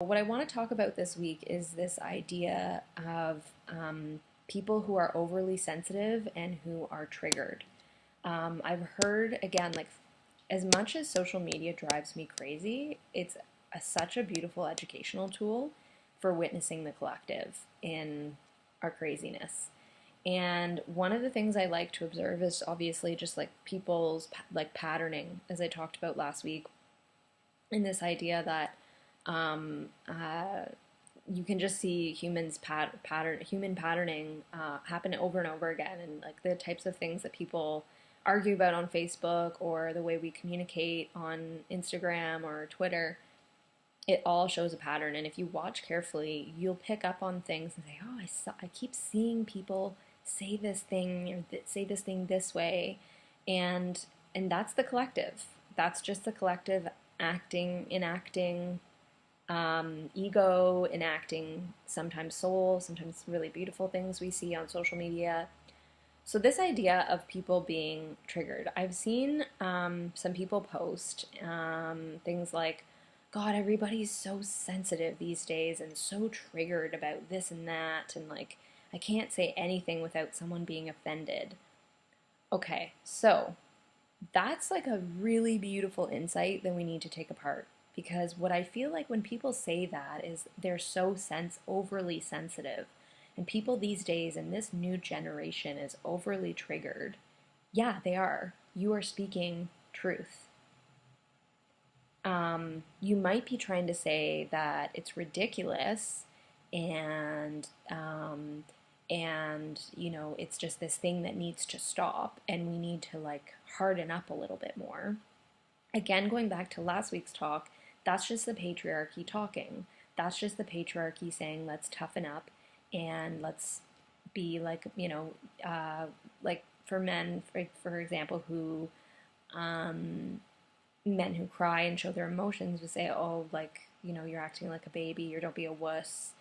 What I want to talk about this week is this idea of people who are overly sensitive and who are triggered. I've heard, again, like, as much as social media drives me crazy, it's such a beautiful educational tool for witnessing the collective in our craziness. And one of the things I like to observe is obviously just like people's like patterning, as I talked about last week, in this idea that um, uh, you can just see human patterning happen over and over again, and like the types of things that people argue about on Facebook or the way we communicate on Instagram or Twitter. It all shows a pattern, and if you watch carefully, you'll pick up on things and say, "Oh, I keep seeing people say this thing or say this thing this way," and that's the collective. That's just the collective enacting ego, enacting sometimes soul, sometimes really beautiful things we see on social media. So, this idea of people being triggered, I've seen some people post things like, God, everybody's so sensitive these days and so triggered about this and that, and like, I can't say anything without someone being offended. Okay, so that's like a really beautiful insight that we need to take apart. Because what I feel like when people say that is they're so overly sensitive. And people these days in this new generation is overly triggered. Yeah, they are. You are speaking truth. You might be trying to say that it's ridiculous and it's just this thing that needs to stop and we need to like harden up a little bit more. Again, going back to last week's talk, that's just the patriarchy talking. That's just the patriarchy saying, let's toughen up and let's be like, like for men, for example, men who cry and show their emotions would say, oh, like, you're acting like a baby, or don't be a wuss,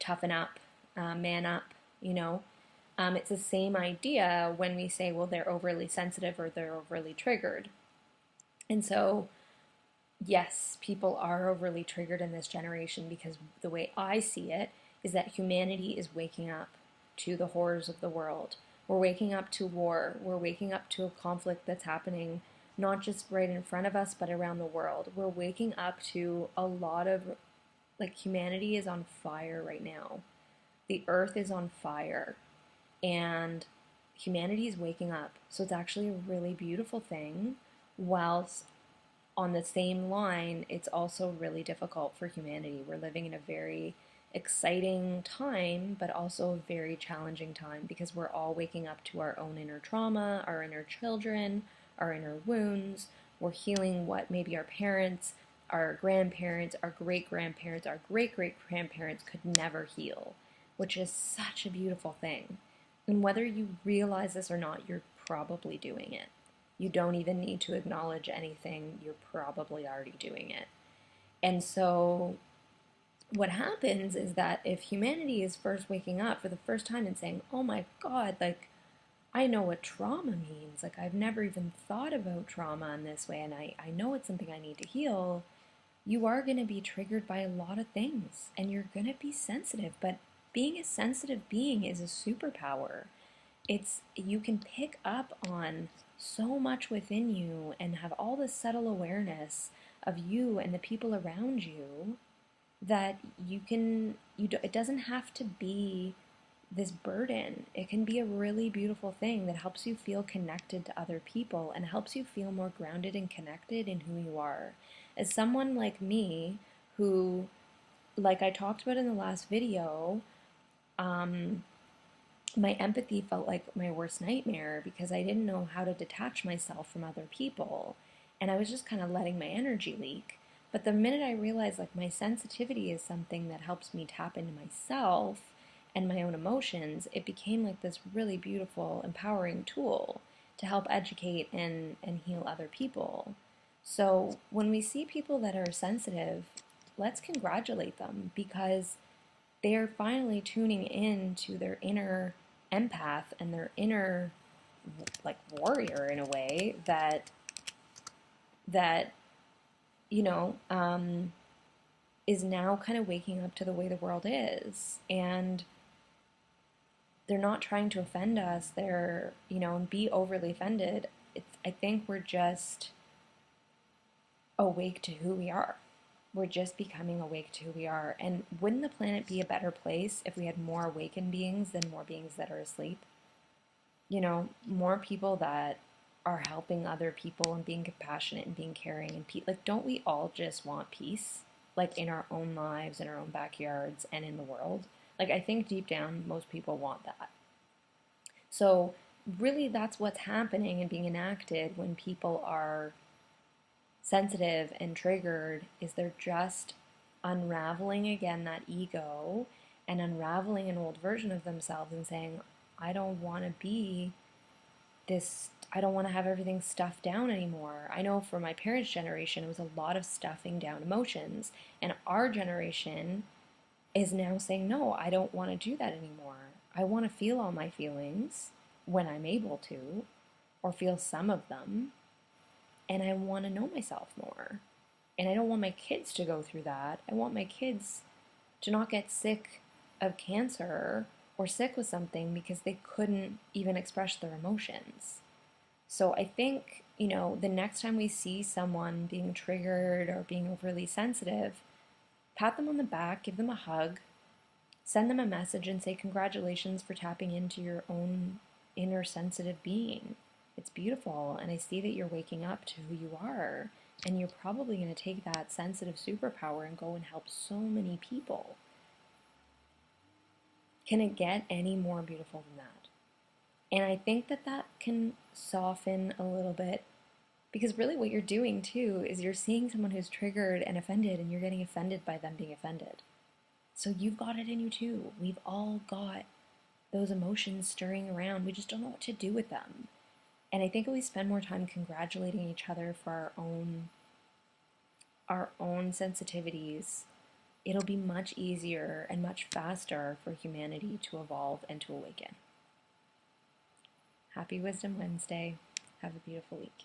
toughen up, man up, It's the same idea when we say, well, they're overly sensitive or they're overly triggered. And so, yes, people are overly triggered in this generation because the way I see it is that humanity is waking up to the horrors of the world. We're waking up to war. We're waking up to a conflict that's happening not just right in front of us, but around the world. We're waking up to a lot of, like, humanity is on fire right now. The earth is on fire. And humanity is waking up. So it's actually a really beautiful thing, whilst on the same line, it's also really difficult for humanity. We're living in a very exciting time, but also a very challenging time because we're all waking up to our own inner trauma, our inner children, our inner wounds. We're healing what maybe our parents, our grandparents, our great grandparents, our great great grandparents could never heal, which is such a beautiful thing. And whether you realize this or not, you're probably doing it. You don't even need to acknowledge anything, you're probably already doing it. And so, what happens is that if humanity is first waking up for the first time and saying, oh my God, like, I know what trauma means. Like, I've never even thought about trauma in this way, and I know it's something I need to heal. You are going to be triggered by a lot of things, and you're going to be sensitive. But being a sensitive being is a superpower. You can pick up on so much within you and have all this subtle awareness of you and the people around you that it doesn't have to be this burden. It can be a really beautiful thing that helps you feel connected to other people and helps you feel more grounded and connected in who you are. As someone like me who, like I talked about in the last video, my empathy felt like my worst nightmare because I didn't know how to detach myself from other people. And I was just kind of letting my energy leak. But the minute I realized like my sensitivity is something that helps me tap into myself and my own emotions, it became like this really beautiful, empowering tool to help educate and heal other people. So when we see people that are sensitive, let's congratulate them because they are finally tuning in to their inner empath and their inner like warrior in a way that you know is now kind of waking up to the way the world is. And they're not trying to offend us. They're, and be overly offended. I think we're just awake to who we are. We're just becoming awake to who we are. And wouldn't the planet be a better place if we had more awakened beings than more beings that are asleep? More people that are helping other people and being compassionate and being caring and like, don't we all just want peace? Like in our own lives, in our own backyards, and in the world. Like, I think deep down, most people want that. So really, that's what's happening and being enacted when people are sensitive and triggered, is they're just unraveling again that ego and unraveling an old version of themselves and saying, I don't want to be this, I don't want to have everything stuffed down anymore. I know for my parents' generation, it was a lot of stuffing down emotions. And our generation is now saying, no, I don't want to do that anymore. I want to feel all my feelings when I'm able to, or feel some of them. And I want to know myself more. And I don't want my kids to go through that. I want my kids to not get sick of cancer or sick with something because they couldn't even express their emotions. So I think, the next time we see someone being triggered or being overly sensitive, pat them on the back, give them a hug, send them a message and say congratulations for tapping into your own inner sensitive being. It's beautiful, and I see that you're waking up to who you are, and you're probably going to take that sensitive superpower and go and help so many people. Can it get any more beautiful than that? And I think that that can soften a little bit, because really what you're doing too is you're seeing someone who's triggered and offended, and you're getting offended by them being offended. So you've got it in you too. We've all got those emotions stirring around. We just don't know what to do with them. And I think if we spend more time congratulating each other for our own sensitivities, it'll be much easier and much faster for humanity to evolve and to awaken. Happy Wisdom Wednesday. Have a beautiful week.